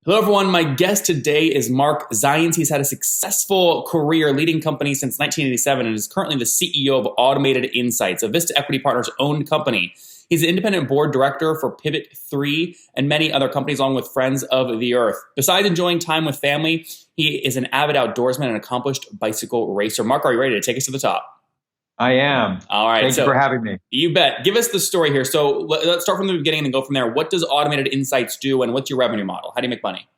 Hello, everyone. My guest today is Marc Zionts. He's had a successful career leading companies since 1987 and is currently the CEO of Automated Insights, a Vista Equity Partners owned company. He's an independent board director for Pivot 3 and many other companies, along with Friends of the Earth. Besides enjoying time with family, he is an avid outdoorsman and accomplished bicycle racer. Marc, are you ready to take us to the top? I am. All right. Thank you for having me. You bet. Give us the story here. So let's start from the beginning and go from there. What does Automated Insights do, and what's your revenue model? How do you make money?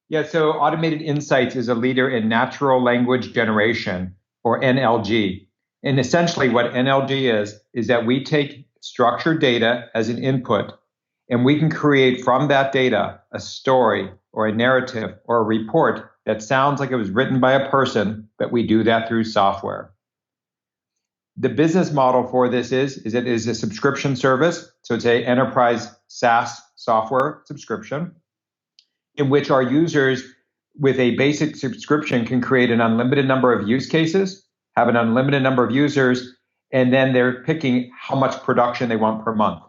Yeah, so Automated Insights is a leader in natural language generation, or NLG. And essentially what NLG is that we take structured data as an input, and we can create from that data a story or a narrative or a report that sounds like it was written by a person, but we do that through software. The business model for this is it is a subscription service. So it's an enterprise SaaS software subscription in which our users with a basic subscription can create an unlimited number of use cases, have an unlimited number of users, and then they're picking how much production they want per month.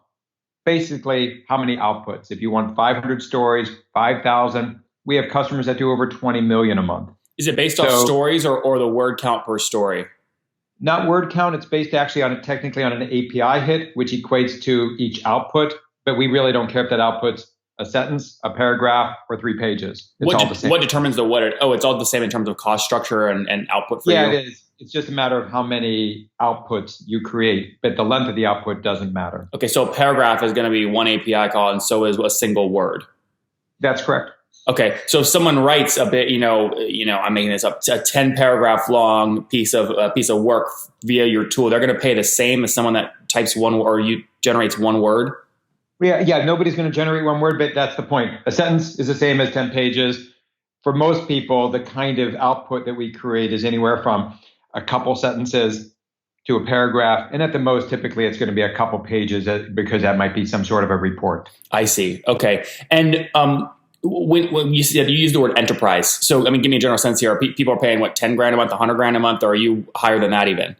Basically, how many outputs. If you want 500 stories, 5,000, we have customers that do over 20 million a month. Is it based off stories or the word count per story? Not word count. It's based actually on technically on an API hit, which equates to each output. But we really don't care if that outputs a sentence, a paragraph, or 3 pages. It's all the same. What determines the what? It's all the same in terms of cost structure and output for you? Yeah, it is. It's just a matter of how many outputs you create, but the length of the output doesn't matter. Okay, so a paragraph is going to be one API call, and so is a single word. That's correct. Okay, so if someone writes a bit, I'm making this up, a 10 paragraph long piece of work via your tool, they're going to pay the same as someone that types one or generates one word. Yeah, nobody's going to generate one word, but that's the point. A sentence is the same as 10 pages. For most people, the kind of output that we create is anywhere from a couple sentences to a paragraph, and at the most, typically, it's going to be a couple pages because that might be some sort of a report. I see. Okay, and when you said you use the word enterprise, so give me a general sense here. People are paying what, 10 grand a month, 100 grand a month, or are you higher than that even?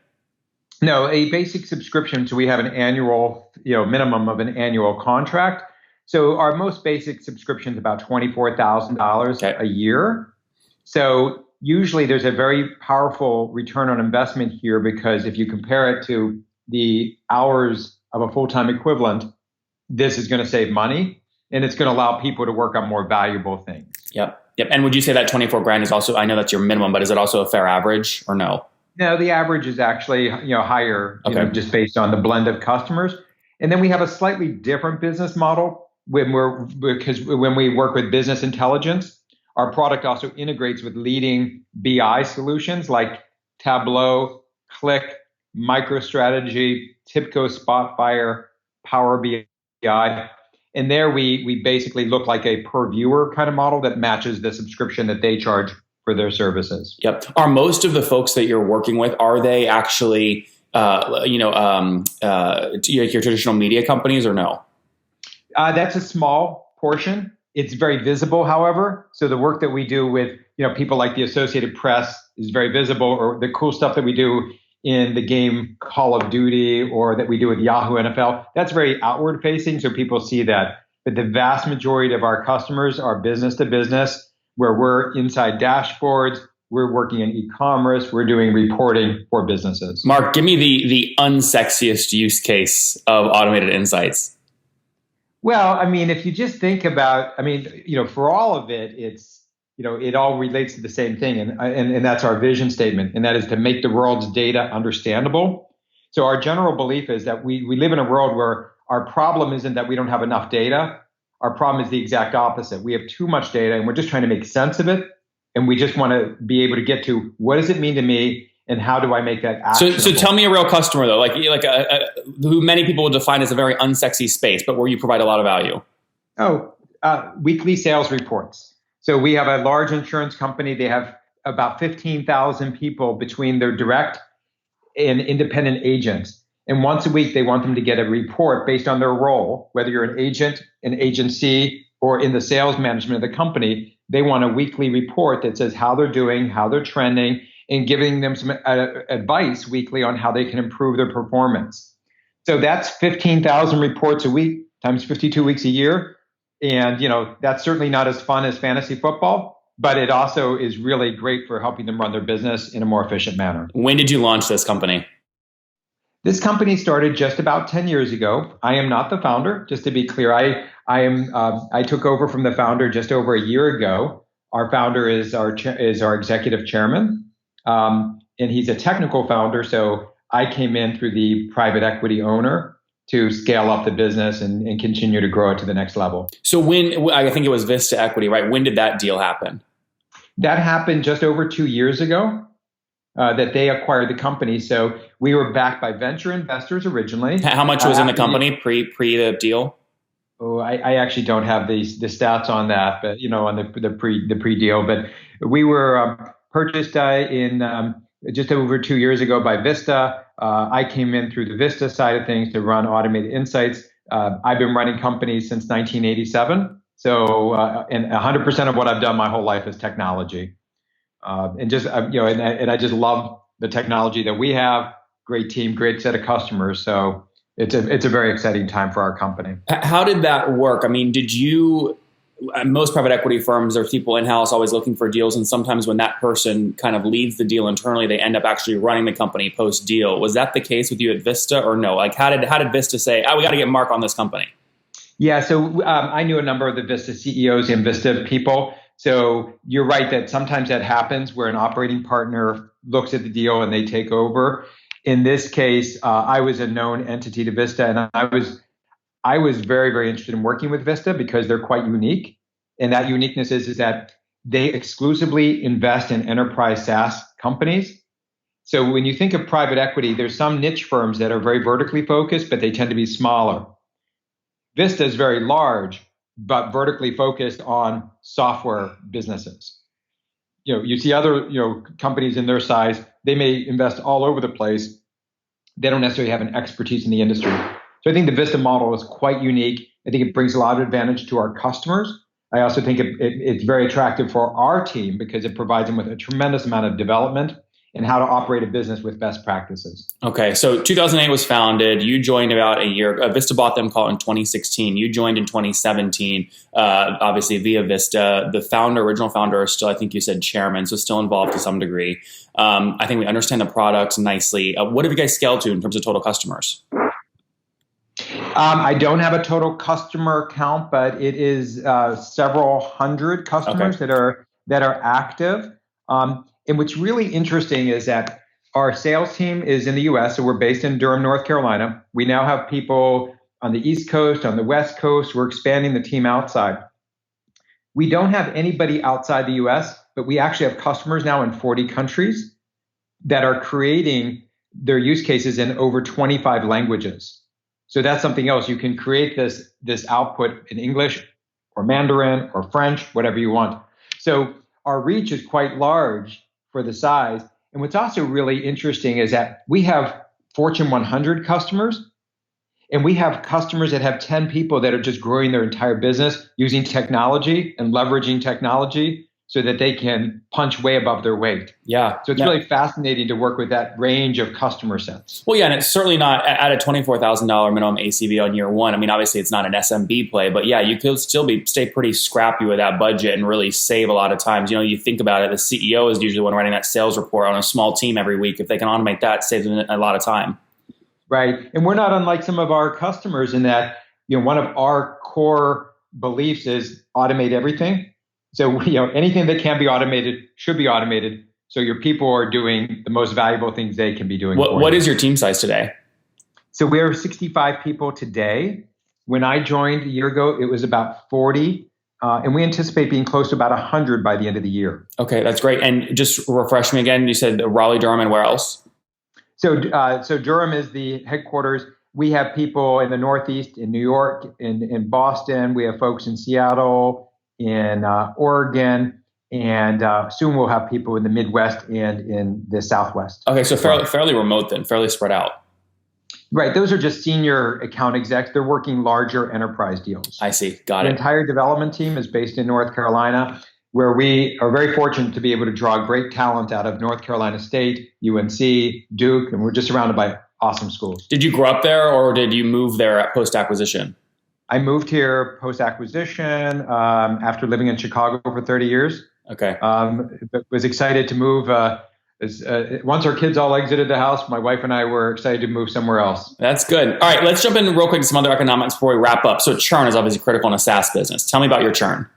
No, a basic subscription. So we have an annual, minimum of an annual contract. So our most basic subscription is about $24,000 a year. So usually there's a very powerful return on investment here because if you compare it to the hours of a full-time equivalent, this is going to save money. And it's going to allow people to work on more valuable things. Yep. And would you say that 24 grand is also, I know that's your minimum, but is it also a fair average or no? No, the average is actually, higher, just based on the blend of customers. And then we have a slightly different business model because when we work with business intelligence, our product also integrates with leading BI solutions like Tableau, Click, MicroStrategy, TIBCO, Spotfire, Power BI. And there we basically look like a per viewer kind of model that matches the subscription that they charge for their services. Yep. Are most of the folks that you're working with, are they actually, your traditional media companies or no? That's a small portion. It's very visible, however. So the work that we do with, people like the Associated Press is very visible, or the cool stuff that we do in the game Call of Duty or that we do with Yahoo NFL, that's very outward facing. So people see that. But the vast majority of our customers are business to business, where we're inside dashboards, we're working in e-commerce, we're doing reporting for businesses. Marc, give me the unsexiest use case of Automated Insights. Well, if you just think about, for all of it, it's, it all relates to the same thing. And that's our vision statement. And that is to make the world's data understandable. So our general belief is that we live in a world where our problem isn't that we don't have enough data. Our problem is the exact opposite. We have too much data and we're just trying to make sense of it. And we just want to be able to get to what does it mean to me and how do I make that actionable? So tell me a real customer though, who many people would define as a very unsexy space, but where you provide a lot of value. Weekly sales reports. So we have a large insurance company. They have about 15,000 people between their direct and independent agents. And once a week, they want them to get a report based on their role, whether you're an agent, an agency, or in the sales management of the company. They want a weekly report that says how they're doing, how they're trending, and giving them some advice weekly on how they can improve their performance. So that's 15,000 reports a week times 52 weeks a year. And, that's certainly not as fun as fantasy football, but it also is really great for helping them run their business in a more efficient manner. When did you launch this company? This company started just about 10 years ago. I am not the founder, just to be clear. I took over from the founder just over a year ago. Our founder is our executive chairman, and he's a technical founder. So I came in through the private equity owner to scale up the business and continue to grow it to the next level. So I think it was Vista Equity, right? When did that deal happen? That happened just over 2 years ago. That they acquired the company. So we were backed by venture investors originally. How much was in the company pre the deal? Oh, I actually don't have the stats on that, but on the pre deal. But we were purchased in just over 2 years ago by Vista. I came in through the Vista side of things to run Automated Insights. I've been running companies since 1987. So and 100% of what I've done my whole life is technology. And I just love the technology that we have. Great team, great set of customers. So it's a very exciting time for our company. How did that work? I mean, most private equity firms, there's people in-house always looking for deals. And sometimes when that person kind of leads the deal internally, they end up actually running the company post-deal. Was that the case with you at Vista or no? Like how did Vista say, we got to get Marc on this company? Yeah, so I knew a number of the Vista CEOs and Vista people. So you're right that sometimes that happens where an operating partner looks at the deal and they take over. In this case, I was a known entity to Vista, and I was very, very interested in working with Vista because they're quite unique. And that uniqueness is that they exclusively invest in enterprise SaaS companies. So when you think of private equity, there's some niche firms that are very vertically focused, but they tend to be smaller. Vista is very large, but vertically focused on software businesses. You see other, companies in their size, they may invest all over the place. They don't necessarily have an expertise in the industry. So I think the Vista model is quite unique. I think it brings a lot of advantage to our customers. I also think it's very attractive for our team because it provides them with a tremendous amount of development and how to operate a business with best practices. Okay, so 2008 was founded. You joined about a year. Vista bought them, call it in 2016. You joined in 2017, obviously via Vista. The original founder, is still, I think you said chairman, so still involved to some degree. I think we understand the products nicely. What have you guys scaled to in terms of total customers? I don't have a total customer count, but it is several hundred customers that are active. And what's really interesting is that our sales team is in the U.S., so we're based in Durham, North Carolina. We now have people on the East Coast, on the West Coast. We're expanding the team outside. We don't have anybody outside the U.S., but we actually have customers now in 40 countries that are creating their use cases in over 25 languages. So that's something else. You can create this output in English or Mandarin or French, whatever you want. So our reach is quite large for the size. And what's also really interesting is that we have Fortune 100 customers, and we have customers that have 10 people that are just growing their entire business using technology and leveraging technology so that they can punch way above their weight. Yeah. So it's really fascinating to work with that range of customer sets. Well, yeah, and it's certainly not at a $24,000 minimum ACV on year one. I mean, obviously it's not an SMB play, but yeah, you could still stay pretty scrappy with that budget and really save a lot of times. You think about it, the CEO is usually one writing that sales report on a small team every week. If they can automate that, saves them a lot of time. Right. And we're not unlike some of our customers in that, one of our core beliefs is automate everything. So, anything that can be automated should be automated. So your people are doing the most valuable things they can be doing. What is your team size today? So we are 65 people today. When I joined a year ago, it was about 40. And we anticipate being close to about 100 by the end of the year. Okay, that's great. And just refresh me again, you said Raleigh, Durham, and where else? So Durham is the headquarters. We have people in the Northeast, in New York, in Boston. We have folks in Seattle, in Oregon, and soon we'll have people in the Midwest and in the Southwest. Okay, so fairly remote then, fairly spread out. Right, those are just senior account execs. They're working larger enterprise deals. I see, got it. The entire development team is based in North Carolina, where we are very fortunate to be able to draw great talent out of North Carolina State, UNC, Duke, and we're just surrounded by awesome schools. Did you grow up there or did you move there at post-acquisition? I moved here post-acquisition after living in Chicago for 30 years. Okay. But was excited to move. Once our kids all exited the house, my wife and I were excited to move somewhere else. That's good. All right, let's jump in real quick to some other economics before we wrap up. So churn is obviously critical in a SaaS business. Tell me about your churn.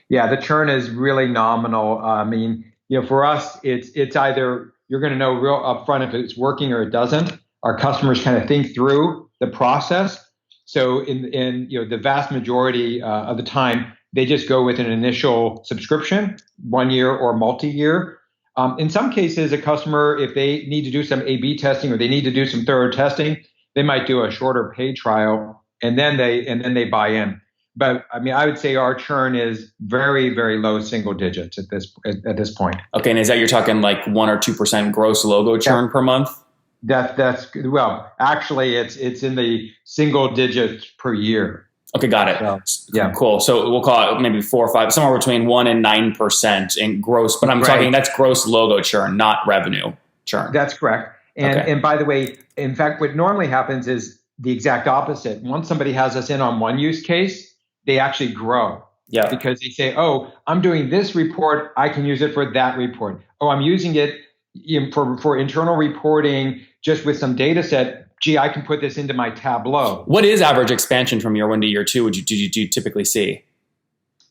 Yeah, the churn is really nominal. I mean, for us, it's either you're going to know real upfront if it's working or it doesn't. Our customers kind of think through the process. So in the vast majority of the time, they just go with an initial subscription, 1 year or multi-year. In some cases, a customer, if they need to do some A/B testing or they need to do some thorough testing, they might do a shorter paid trial and then they buy in. But I mean, I would say our churn is very, very low single digits at this point. Okay, and is that you're talking like 1 or 2% gross logo churn per month? That's well, actually, it's in the single digits per year. Okay, got it. So, yeah, cool. So we'll call it maybe 4 or 5, somewhere between 1 and 9% in gross. But I'm talking that's gross logo churn, not revenue churn. That's correct. And by the way, in fact, what normally happens is the exact opposite. Once somebody has us in on one use case, they actually grow. Yeah. Because they say, oh, I'm doing this report, I can use it for that report. Oh, I'm using it for internal reporting just with some data set. Gee, I can put this into my Tableau. What is average expansion from year 1 to year 2? Do you typically see?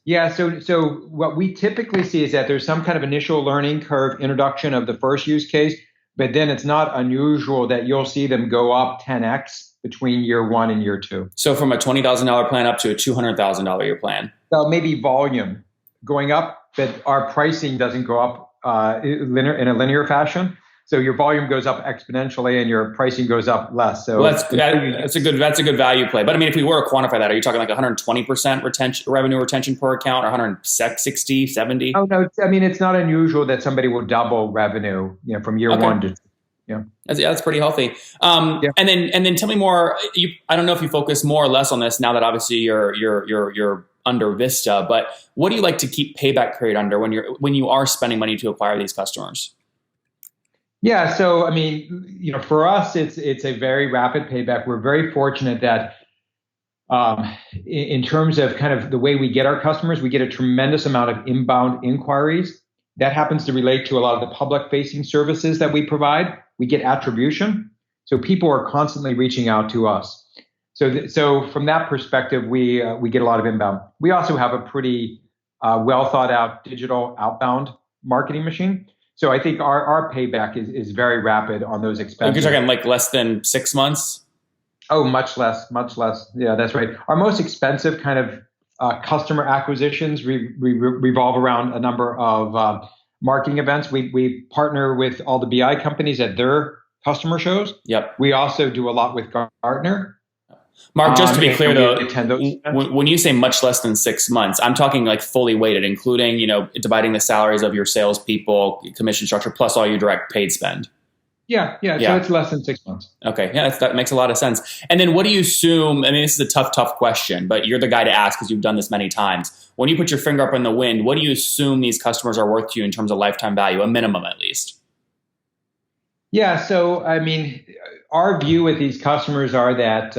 Yeah, so what we typically see is that there's some kind of initial learning curve introduction of the first use case, but then it's not unusual that you'll see them go up 10x between year 1 and year 2. So from a $20,000 plan up to a $200,000 year plan. So maybe volume going up, but our pricing doesn't go up in a linear fashion. So your volume goes up exponentially and your pricing goes up less. So that's a good value play. But I mean, if we were to quantify that, are you talking like 120% revenue retention per account, or 160, 70? Oh no, I mean, it's not unusual that somebody will double revenue, from year 1 to. Yeah, that's pretty healthy. And then tell me more. I don't know if you focus more or less on this now that obviously you're under Vista, but what do you like to keep payback period under when you are spending money to acquire these customers? Yeah, so I mean, for us, it's a very rapid payback. We're very fortunate that in terms of kind of the way we get our customers, we get a tremendous amount of inbound inquiries. That happens to relate to a lot of the public-facing services that we provide. We get attribution, so people are constantly reaching out to us. So from that perspective, we get a lot of inbound. We also have a pretty well thought out digital outbound marketing machine. So I think our payback is very rapid on those expenses. You're talking like less than 6 months? Oh, much less. Yeah, that's right. Our most expensive kind of customer acquisitions revolve around a number of marketing events. We partner with all the BI companies at their customer shows. Yep. We also do a lot with Gartner. Mark, just to be clear though, when you say much less than 6 months, I'm talking like fully weighted, including, dividing the salaries of your salespeople, commission structure, plus all your direct paid spend. Yeah. So it's less than 6 months. Okay. Yeah, that makes a lot of sense. And then what do you assume? I mean, this is a tough question, but you're the guy to ask because you've done this many times. When you put your finger up in the wind, what do you assume these customers are worth to you in terms of lifetime value, a minimum at least? Yeah. So, I mean, our view with these customers are that,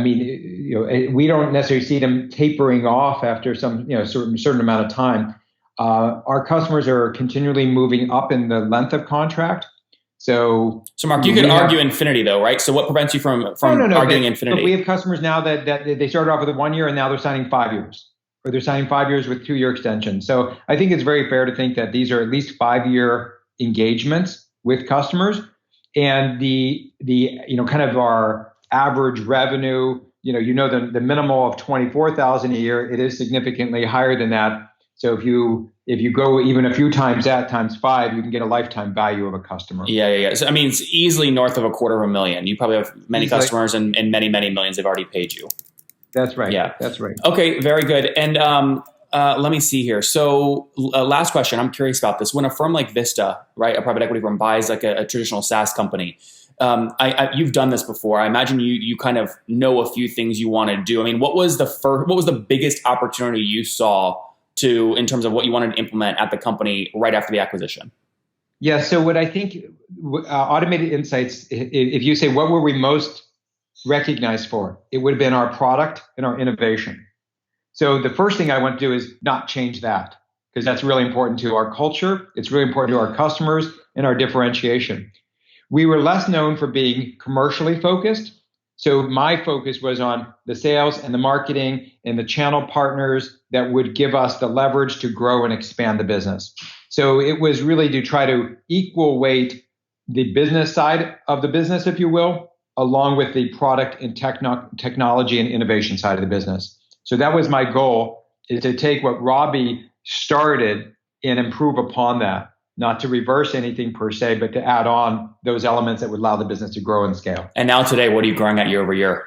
we don't necessarily see them tapering off after some, certain amount of time. Our customers are continually moving up in the length of contract. So Mark, you could argue infinity though, right? So what prevents you from arguing infinity? We have customers now that they started off with 1 year and now they're signing 5 years, or they're signing 5 years with 2-year extensions. So I think it's very fair to think that these are at least 5-year engagements with customers, and the kind of our average revenue, the minimal of 24,000 a year, it is significantly higher than that. So if you go even a few times that times 5, you can get a lifetime value of a customer. Yeah. So I mean, it's easily north of $250,000. You probably have many customers and many, many millions they've already paid you. That's right. Yeah, that's right. Okay, very good. And let me see here. So last question. I'm curious about this. When a firm like Vista, right, a private equity firm buys like a traditional SaaS company, you've done this before. I imagine you kind of know a few things you want to do. I mean, what was the biggest opportunity you saw in terms of what you wanted to implement at the company right after the acquisition? Yeah. So what I think automated insights, if you say what were we most recognized for? It would have been our product and our innovation. So the first thing I want to do is not change that, because that's really important to our culture. It's really important to our customers and our differentiation. We were less known for being commercially focused. So my focus was on the sales and the marketing and the channel partners that would give us the leverage to grow and expand the business. So it was really to try to equal weight the business side of the business, if you will, along with the product and technology and innovation side of the business. So that was my goal, is to take what Robbie started and improve upon that, not to reverse anything per se, but to add on those elements that would allow the business to grow and scale. And now today, what are you growing at year over year?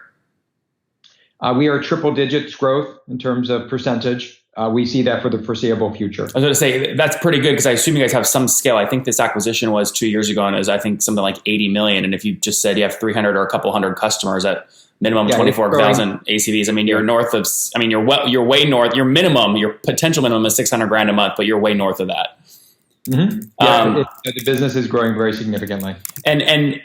We are triple digits growth in terms of percentage. We see that for the foreseeable future. I was going to say, that's pretty good, because I assume you guys have some scale. I think this acquisition was 2 years ago, and it was, I think, something like 80 million. And if you just said you have 300 or a couple hundred customers at minimum 24,000 ACVs, I mean, you're north of, I mean, you're way north. Your minimum, your potential minimum is 600 grand a month, but you're way north of that. Mm-hmm. Yeah, the business is growing very significantly. And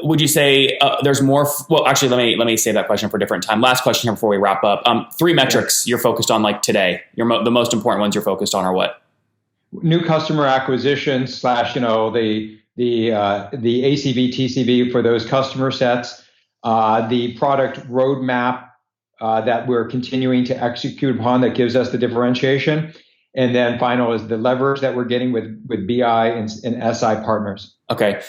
would you say there's more? Well, actually, let me save that question for a different time. Last question here before we wrap up. 3 metrics you're focused on, like today. The most important ones you're focused on are what? New customer acquisition / the ACV TCV for those customer sets, the product roadmap that we're continuing to execute upon that gives us the differentiation. And then final is the leverage that we're getting with BI and SI partners. Okay.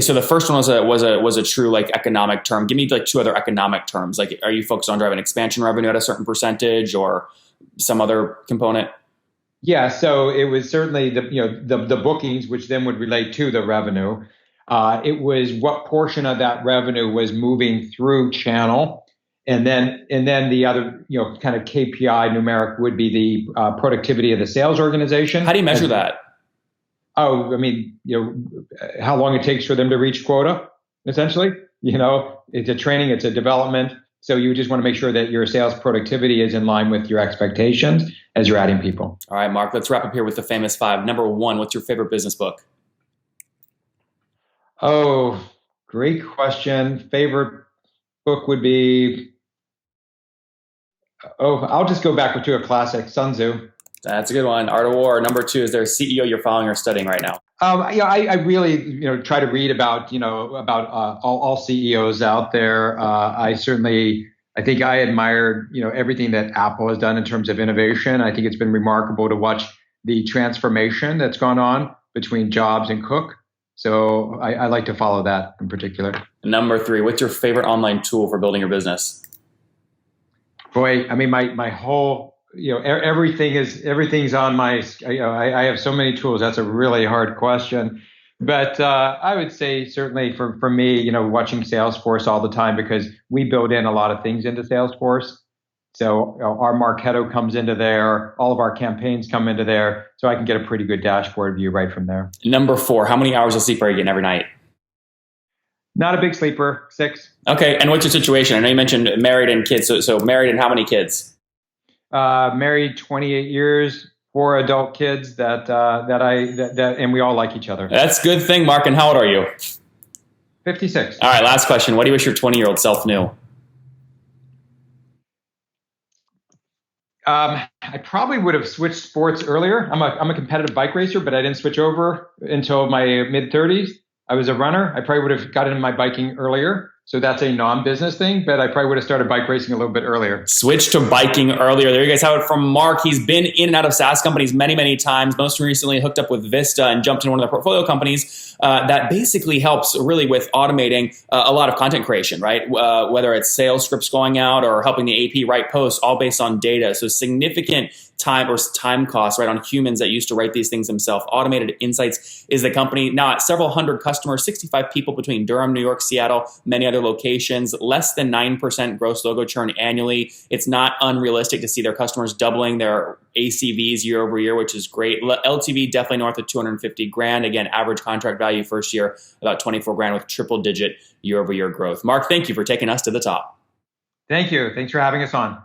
So the first one was a true like economic term. Give me like 2 other economic terms. Like, are you focused on driving expansion revenue at a certain percentage or some other component? Yeah. So it was certainly the bookings, which then would relate to the revenue. It was what portion of that revenue was moving through channel. And then the other, kind of KPI numeric would be the productivity of the sales organization. How do you measure that? Oh, I mean, how long it takes for them to reach quota, essentially. It's a training, it's a development. So you just want to make sure that your sales productivity is in line with your expectations as you're adding people. All right, Mark, let's wrap up here with the famous 5. Number 1, what's your favorite business book? Oh, great question. Favorite book would be, I'll just go back to a classic, Sun Tzu. That's a good one. Art of War. Number 2, is there a CEO you're following or studying right now? I really, try to read about all CEOs out there. I think I admired, everything that Apple has done in terms of innovation. I think it's been remarkable to watch the transformation that's gone on between Jobs and Cook. So I like to follow that in particular. Number 3, what's your favorite online tool for building your business? Boy, I mean, my whole, everything's on my, I have so many tools. That's a really hard question. But I would say certainly for me, watching Salesforce all the time, because we build in a lot of things into Salesforce. So our Marketo comes into there, all of our campaigns come into there. So I can get a pretty good dashboard view right from there. Number 4, how many hours of sleep are you getting every night? Not a big sleeper, 6. Okay, and what's your situation? I know you mentioned married and kids. So married and how many kids? Married 28 years, 4 adult kids that and we all like each other. That's a good thing, Mark. And how old are you? 56. All right, last question. What do you wish your 20-year-old self knew? I probably would have switched sports earlier. I'm a competitive bike racer, but I didn't switch over until my mid-30s. I was a runner. I probably would have got into my biking earlier. So that's a non-business thing, but I probably would have started bike racing a little bit earlier. Switch to biking earlier. There you guys have it from Mark. He's been in and out of SaaS companies many, many times. Most recently hooked up with Vista and jumped in one of their portfolio companies that basically helps really with automating a lot of content creation, right? Whether it's sales scripts going out or helping the AP write posts, all based on data. So significant time costs, right, on humans that used to write these things themselves. Automated Insights is the company now at several hundred customers, 65 people between Durham, New York, Seattle, many other locations, less than 9% gross logo churn annually. It's not unrealistic to see their customers doubling their ACVs year over year, which is great. LTV definitely north of 250 grand. Again, average contract value first year, about 24 grand with triple digit year over year growth. Mark, thank you for taking us to the top. Thank you. Thanks for having us on.